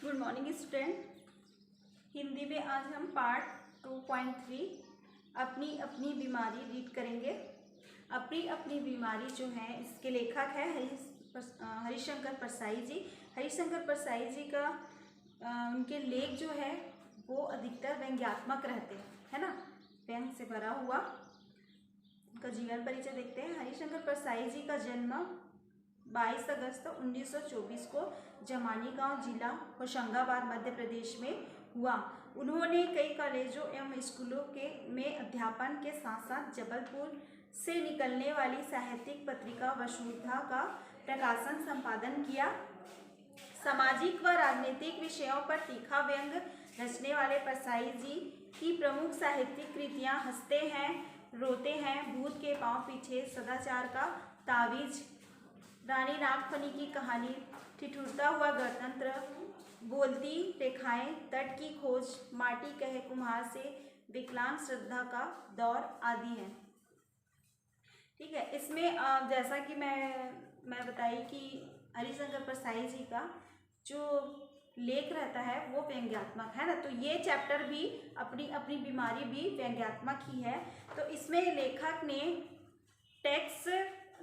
Good morning student. Hindi में आज हम पार्ट 2.3 अपनी अपनी बीमारी रीड करेंगे। अपनी अपनी बीमारी जो है इसके लेखक है हरिशंकर परसाई जी। हरिशंकर परसाई जी का उनके लेख जो है वो अधिकतर व्यंग्यात्मक रहते हैं, है ना, व्यंग से भरा हुआ। उनका जीवन परिचय देखते हैं। हरिशंकर परसाई जी का जन्म 22 अगस्त 1924 को जमानी गांव जिला होशंगाबाद मध्य प्रदेश में हुआ। उन्होंने कई कॉलेजों एवं स्कूलों में अध्यापन के साथ साथ जबलपुर से निकलने वाली साहित्यिक पत्रिका वसुधा का प्रकाशन संपादन किया। सामाजिक व राजनीतिक विषयों पर तीखा व्यंग रचने वाले परसाई जी की प्रमुख साहित्यिक कृतियां हंसते हैं, रोते हैं, भूत के पांव पीछे, सदाचार का तावीज, रानी नागफनी की कहानी, ठिठुरता हुआ गणतंत्र, बोलती रेखाएं, तट की खोज, माटी कहे कुम्हार से, विकलांग श्रद्धा का दौर आदि है। ठीक है, इसमें जैसा कि मैं बताई कि हरिशंकर परसाई जी का जो लेख रहता है वो व्यंग्यात्मक है ना, तो ये चैप्टर भी अपनी अपनी बीमारी भी व्यंग्यात्मक ही है। तो इसमें लेखक ने टैक्स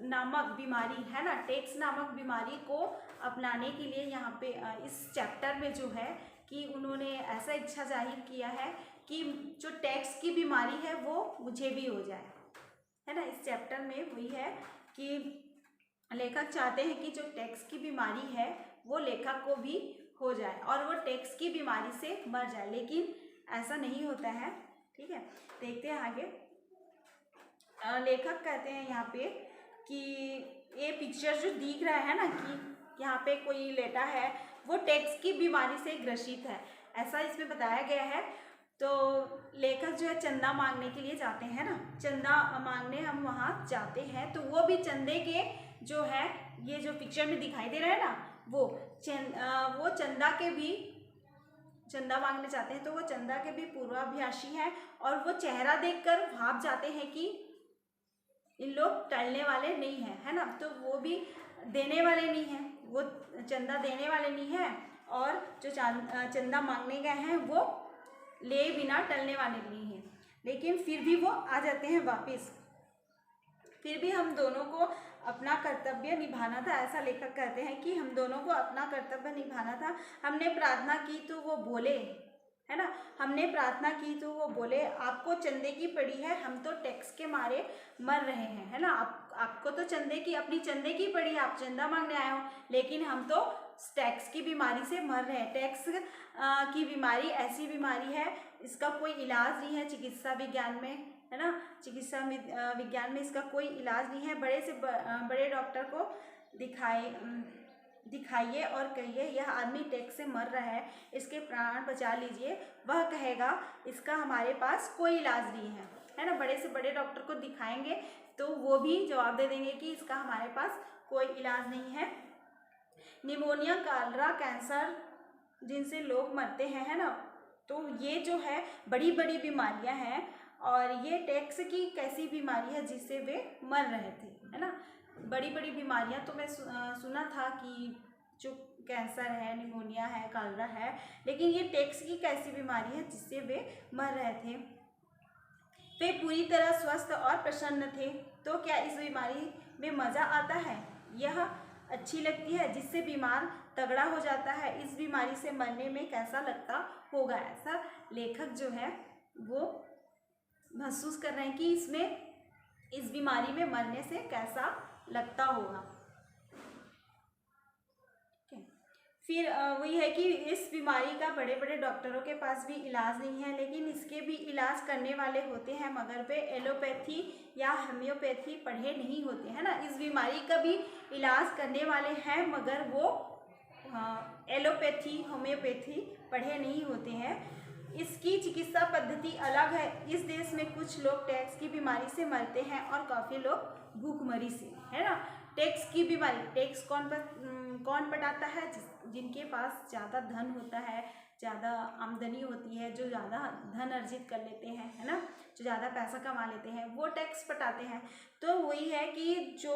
नामक बीमारी है ना, टैक्स नामक बीमारी को अपनाने के लिए यहाँ पे इस चैप्टर में जो है कि उन्होंने ऐसा इच्छा जाहिर किया है कि जो टैक्स की बीमारी है वो मुझे भी हो जाए, है ना। इस चैप्टर में वही है कि लेखक चाहते हैं कि जो टैक्स की बीमारी है वो लेखक को भी हो जाए और वो टैक्स की बीमारी से मर जाए, लेकिन ऐसा नहीं होता है। ठीक है, देखते हैं आगे। लेखक कहते हैं यहाँ पे कि ये पिक्चर जो दिख रहा है ना कि यहाँ पे कोई लेटा है वो टैक्स की बीमारी से ग्रसित है, ऐसा इसमें बताया गया है। तो लेखक जो है चंदा मांगने के लिए जाते हैं ना, चंदा मांगने हम वहाँ जाते हैं, तो वो भी चंदे के जो है ये जो पिक्चर में दिखाई दे रहा है ना वो चंदा के भी चंदा मांगने जाते हैं, तो वो चंदा के भी पूर्वाभिलाषी है और वो चेहरा देखकर भाप जाते हैं कि इन लोग टलने वाले नहीं हैं, है ना। तो वो भी देने वाले नहीं हैं, वो चंदा देने वाले नहीं हैं और जो चंदा मांगने गए हैं वो ले बिना टलने वाले नहीं हैं, लेकिन फिर भी वो आ जाते हैं वापस। फिर भी हम दोनों को अपना कर्तव्य निभाना था, ऐसा लेखक कहते हैं कि हम दोनों को अपना कर्तव्य निभाना था। हमने प्रार्थना की तो वो बोले, है ना, हमने प्रार्थना की तो वो बोले आपको चंदे की पड़ी है, हम तो टैक्स के मारे मर रहे हैं, है ना। आपको तो चंदे की अपनी चंदे की पड़ी है, आप चंदा मांगने आए हो, लेकिन हम तो टैक्स की बीमारी से मर रहे हैं। टैक्स की बीमारी ऐसी बीमारी है, इसका कोई इलाज नहीं है चिकित्सा विज्ञान में, है ना। चिकित्सा विज्ञान में इसका कोई इलाज नहीं है। बड़े से बड़े डॉक्टर को दिखाइए और कहिए यह आदमी टैक्स से मर रहा है, इसके प्राण बचा लीजिए, वह कहेगा इसका हमारे पास कोई इलाज नहीं है ना। बड़े से बड़े डॉक्टर को दिखाएंगे तो वो भी जवाब दे देंगे कि इसका हमारे पास कोई इलाज नहीं है। निमोनिया, कॉलरा, कैंसर जिनसे लोग मरते हैं, है ना, तो ये जो है बड़ी बड़ी बीमारियां हैं और ये टैक्स की कैसी बीमारी है जिससे वे मर रहे थे, है ना। बड़ी बड़ी बीमारियां तो मैं सुना था कि जो कैंसर है, निमोनिया है, कॉलरा है, लेकिन ये टैक्स की कैसी बीमारी है जिससे वे मर रहे थे। वे पूरी तरह स्वस्थ और प्रसन्न थे, तो क्या इस बीमारी में मज़ा आता है? यह अच्छी लगती है जिससे बीमार तगड़ा हो जाता है, इस बीमारी से मरने में कैसा लगता होगा, ऐसा लेखक जो है वो महसूस कर रहे हैं कि इस बीमारी में मरने से कैसा लगता होगा। फिर वही है कि इस बीमारी का बड़े बड़े डॉक्टरों के पास भी इलाज नहीं है, लेकिन इसके भी इलाज करने वाले होते हैं, मगर वे एलोपैथी या होम्योपैथी पढ़े नहीं होते, है ना। इस बीमारी का भी इलाज करने वाले हैं, मगर वो एलोपैथी, होम्योपैथी पढ़े नहीं होते हैं। इसकी चिकित्सा पद्धति अलग है। इस देश में कुछ लोग टैक्स की बीमारी से मरते हैं और काफ़ी लोग भूखमरी से, है ना। टैक्स की बीमारी, टैक्स कौन पटाता है? जिनके पास ज़्यादा धन होता है, ज़्यादा आमदनी होती है, जो ज़्यादा धन अर्जित कर लेते हैं, है ना, जो ज़्यादा पैसा कमा लेते हैं, वो टैक्स पटाते हैं। तो वही है कि जो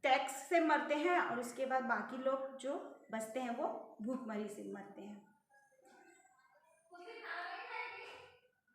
टैक्स से मरते हैं और उसके बाद बाकी लोग जो बचते हैं वो भूखमरी से मरते हैं।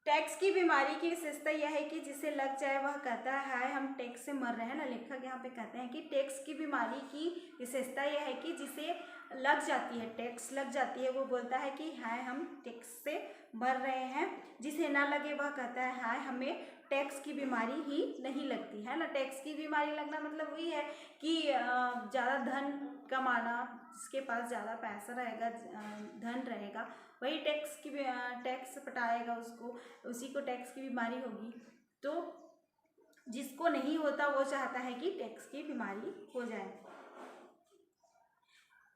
टैक्स की बीमारी की विशेषता यह है कि जिसे लग जाए वह कहता है हाय हम टैक्स से मर रहे हैं ना। लेखक यहाँ पे कहते हैं कि टैक्स की बीमारी की विशेषता यह है कि जिसे लग जाती है, टैक्स लग जाती है, वो बोलता है कि हाय हम टैक्स से मर रहे हैं। जिसे ना लगे वह कहता है हाय हमें टैक्स की बीमारी ही नहीं लगती है ना। टैक्स की बीमारी लगना मतलब वही है कि ज़्यादा धन कमाना, जिसके पास ज़्यादा पैसा रहेगा, धन रहेगा, वही टैक्स पटाएगा उसको, उसी को टैक्स की बीमारी होगी। तो जिसको नहीं होता वो चाहता है कि टैक्स की बीमारी हो जाए।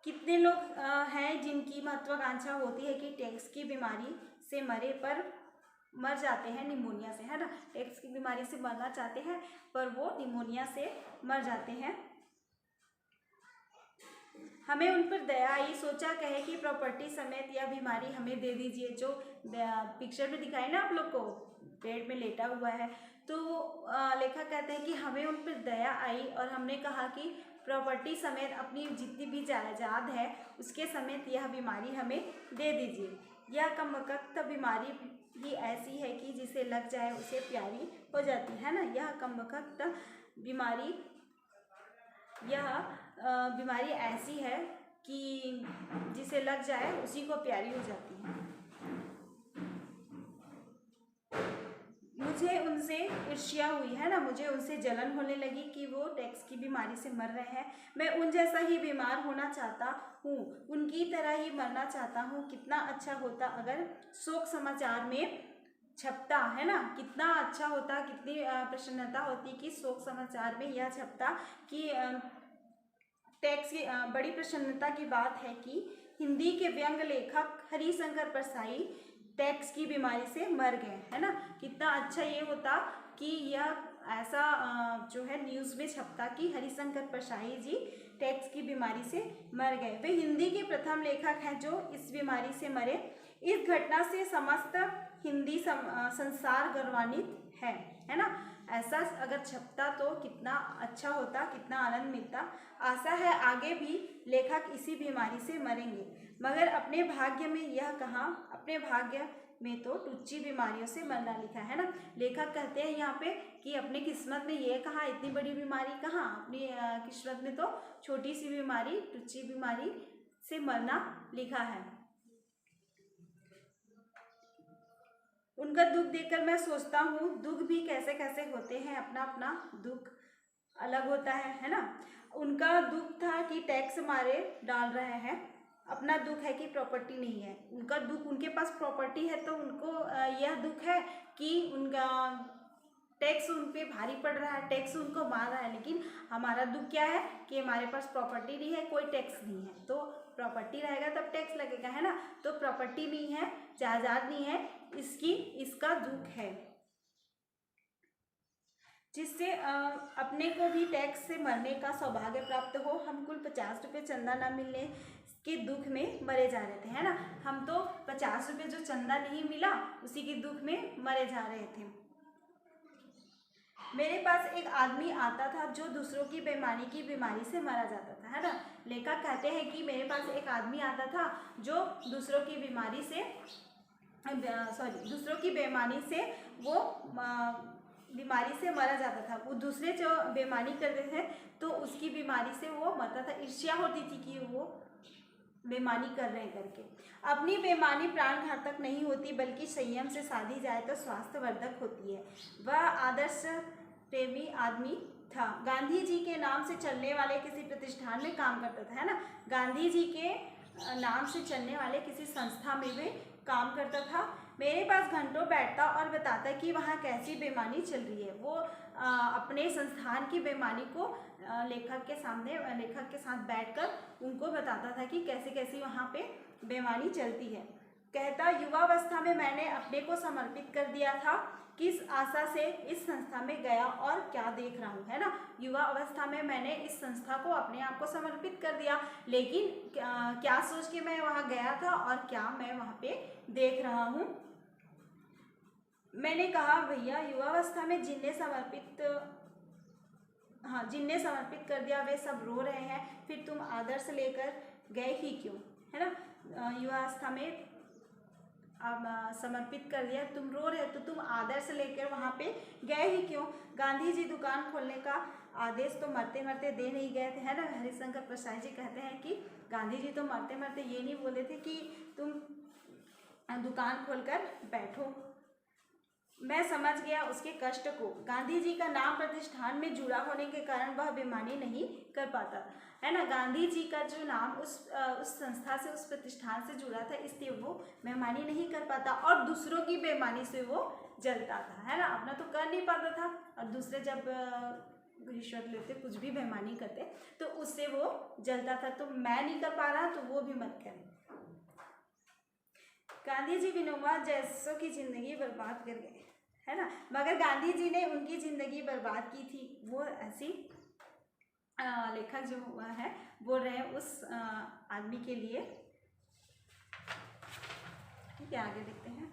कितने लोग हैं जिनकी महत्वाकांक्षा होती है कि टैक्स की बीमारी से मरे पर मर जाते हैं निमोनिया से, है ना। टैक्स की बीमारी से मरना चाहते हैं पर वो निमोनिया से मर जाते हैं। हमें उन पर दया आई, सोचा कहे कि प्रॉपर्टी समेत यह बीमारी हमें दे दीजिए। जो पिक्चर में दिखाई ना आप लोग को, पेड़ में लेटा हुआ है, तो लेखक कहते हैं कि हमें उन पर दया आई और हमने कहा कि प्रॉपर्टी समेत अपनी जितनी भी जायदाद है उसके समेत यह बीमारी हमें दे दीजिए। यह कमबख्त बीमारी भी ऐसी है कि जिसे लग जाए उसे प्यारी हो जाती है ना। यह कमबख्त बीमारी, यह बीमारी ऐसी है कि जिसे लग जाए उसी को प्यारी हो जाती है। मुझे उनसे ईर्ष्या हुई है ना, मुझे उनसे जलन होने लगी कि वो टैक्स की बीमारी से मर रहे हैं। मैं उन जैसा ही बीमार होना चाहता हूँ, उनकी तरह ही मरना चाहता हूँ। कितना अच्छा होता अगर शोक समाचार में छपता, है ना। कितना अच्छा होता, कितनी प्रसन्नता होती कि शोक समाचार में यह छपता कि टैक्स की बड़ी प्रसन्नता की बात है कि हिंदी के व्यंग लेखक हरिशंकर परसाई टैक्स की बीमारी से मर गए, है ना। कितना अच्छा ये होता कि यह ऐसा जो है न्यूज़ में छपता कि हरिशंकर परसाई जी टैक्स की बीमारी से मर गए। वे हिंदी के प्रथम लेखक हैं जो इस बीमारी से मरे। इस घटना से समस्त हिंदी संसार गौरवान्वित है ना। ऐसा अगर छपता तो कितना अच्छा होता, कितना आनंद मिलता। आशा है आगे भी लेखक इसी बीमारी से मरेंगे, मगर अपने भाग्य में यह कहाँ, अपने भाग्य में तो टुच्ची बीमारियों से मरना लिखा है ना। लेखक कहते हैं यहाँ पे कि अपनी किस्मत में ये कहाँ, इतनी बड़ी बीमारी कहाँ, अपनी किस्मत में तो छोटी सी बीमारी, टुच्ची बीमारी से मरना लिखा है। उनका दुख देखकर मैं सोचता हूँ दुख भी कैसे कैसे होते हैं, अपना अपना दुख अलग होता है ना। उनका दुख था कि टैक्स मारे डाल रहे हैं, अपना दुख है कि प्रॉपर्टी नहीं है। उनका दुख, उनके पास प्रॉपर्टी है तो उनको यह दुख है कि उनका टैक्स उन पे भारी पड़ रहा है, टैक्स उनको मार रहा है। लेकिन हमारा दुख क्या है कि हमारे पास प्रॉपर्टी नहीं है, कोई टैक्स नहीं है। तो प्रॉपर्टी रहेगा तब टैक्स लगेगा, है ना। तो प्रॉपर्टी नहीं है, जायदाद नहीं है, इसका दुख है, जिससे अपने को भी टैक्स से मरने का सौभाग्य प्राप्त हो। हम कुल 50 रुपये चंदा न मिलने के दुख में मरे जा रहे थे, है ना। हम तो 50 रुपये जो चंदा नहीं मिला उसी के दुख में मरे जा रहे थे। मेरे पास एक आदमी आता था जो दूसरों की बेईमानी की बीमारी से मरा जाता था, है ना। लेखक कहते हैं कि मेरे पास एक आदमी आता था जो दूसरों की बीमारी से, दूसरों की बेईमानी से वो बीमारी से मरा जाता था। वो दूसरे जो बेईमानी करते थे तो उसकी बीमारी से वो मरता था। ईर्ष्या होती थी कि वो बेईमानी कर रहे हैं करके। अपनी बेईमानी प्राण घातक नहीं होती बल्कि संयम से साधी जाए तो स्वास्थ्यवर्धक होती है। वह आदर्श प्रेमी आदमी था। गांधी जी के नाम से चलने वाले किसी प्रतिष्ठान में काम करता था, है ना। गांधी जी के नाम से चलने वाले किसी संस्था में वे काम करता था। मेरे पास घंटों बैठता और बताता कि वहाँ कैसी बेईमानी चल रही है। वो अपने संस्थान की बेईमानी को लेखक के सामने, लेखक के साथ बैठकर उनको बताता था कि कैसे कैसी वहाँ पे बेईमानी चलती है। कहता युवावस्था में मैंने अपने को समर्पित कर दिया था, किस आशा से इस संस्था में गया और क्या देख रहा हूँ, है ना। युवा अवस्था में मैंने इस संस्था को, अपने आप को समर्पित कर दिया, लेकिन क्या सोच के मैं वहाँ गया था और क्या मैं वहाँ पे देख रहा हूँ। मैंने कहा भैया युवावस्था में जिन्हें समर्पित हाँ, जिनने समर्पित कर दिया वे सब रो रहे हैं, फिर तुम आदर्श लेकर गए ही क्यों, है ना। युवावस्था में अब समर्पित कर दिया, तुम रो रहे हो तो तुम आदर्श लेकर वहाँ पे गए ही क्यों। गांधी जी दुकान खोलने का आदेश तो मरते मरते दे नहीं गए थे, है ना। हरिशंकर प्रसाद जी कहते हैं कि गांधी जी तो मरते मरते ये नहीं बोले थे कि तुम दुकान खोलकर बैठो। मैं समझ गया उसके कष्ट को। गांधी जी का नाम प्रतिष्ठान में जुड़ा होने के कारण वह बेईमानी नहीं कर पाता, है ना। गांधी जी का जो नाम उस संस्था से, उस प्रतिष्ठान से जुड़ा था, इसलिए वो बेईमानी नहीं कर पाता और दूसरों की बेईमानी से वो जलता था, है ना। अपना तो कर नहीं पाता था और दूसरे जब रिश्वत लेते, कुछ भी बेईमानी करते तो उससे वो जलता था। तो मैं नहीं कर पा रहा तो वो भी मत करें। गांधी जी विनोबा जैसों की जिंदगी बर्बाद कर गए, है ना। मगर गांधी जी ने उनकी जिंदगी बर्बाद की थी, वो ऐसी लेखक जो है बोल रहे हैं उस आदमी के लिए। ठीक है, आगे देखते हैं।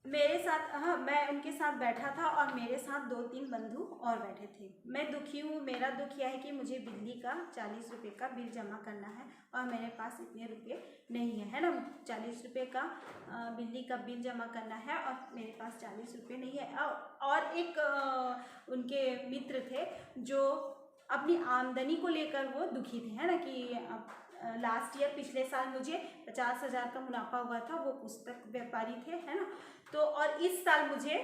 मेरे साथ, हाँ, मैं उनके साथ बैठा था और मेरे साथ 2-3 बंधु और बैठे थे। मैं दुखी हूँ, मेरा दुख यह है कि मुझे बिजली का 40 रुपये का बिल जमा करना है और मेरे पास इतने रुपये नहीं है ना। 40 रुपये का बिजली का बिल जमा करना है और मेरे पास 40 रुपये नहीं है। और एक उनके मित्र थे जो अपनी आमदनी को लेकर वो दुखी थे, है ना, कि लास्ट ईयर, पिछले साल मुझे 50,000 का मुनाफा हुआ था, वो पुस्तक व्यापारी थे, है ना। तो और इस साल मुझे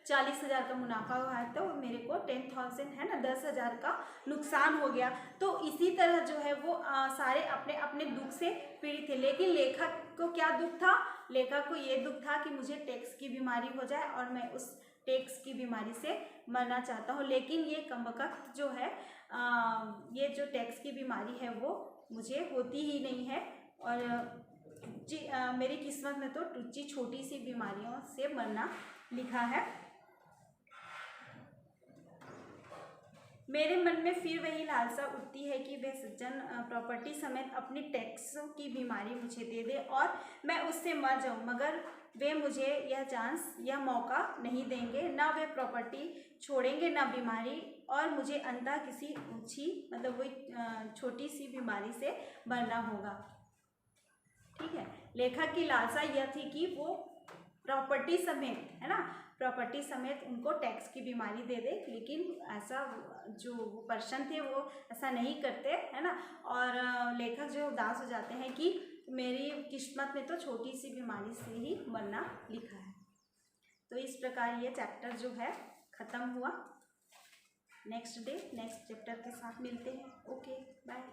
40,000 का मुनाफा हुआ है, तो मेरे को 10,000, है ना, 10,000 का नुकसान हो गया। तो इसी तरह जो है वो सारे अपने अपने दुख से पीड़ित थे। लेकिन लेखक को क्या दुख था? लेखक को ये दुख था कि मुझे टैक्स की बीमारी हो जाए और मैं उस टैक्स की बीमारी से मरना चाहता हूँ। लेकिन ये कमबख्त जो है, ये जो टैक्स की बीमारी है वो मुझे होती ही नहीं है और मेरी किस्मत में तो टुच्ची छोटी सी बीमारियों से मरना लिखा है। मेरे मन में फिर वही लालसा उठती है कि वह सज्जन प्रॉपर्टी समेत अपनी टैक्सों की बीमारी मुझे दे दे और मैं उससे मर जाऊं, मगर वे मुझे यह चांस, यह मौका नहीं देंगे। ना वे प्रॉपर्टी छोड़ेंगे ना बीमारी, और मुझे अंततः किसी ऊंची, मतलब वही छोटी सी बीमारी से मरना होगा। ठीक है, लेखक की लालसा यह थी कि वो प्रॉपर्टी समेत, है ना, प्रॉपर्टी समेत उनको टैक्स की बीमारी दे दे। लेकिन ऐसा जो पर्सन थे वो ऐसा नहीं करते, है ना। और लेखक जो उदास हो जाते हैं कि मेरी किस्मत में तो छोटी सी बीमारी से ही मरना लिखा है। तो इस प्रकार ये चैप्टर जो है ख़त्म हुआ। नेक्स्ट डे नेक्स्ट चैप्टर के साथ मिलते हैं। Okay, bye.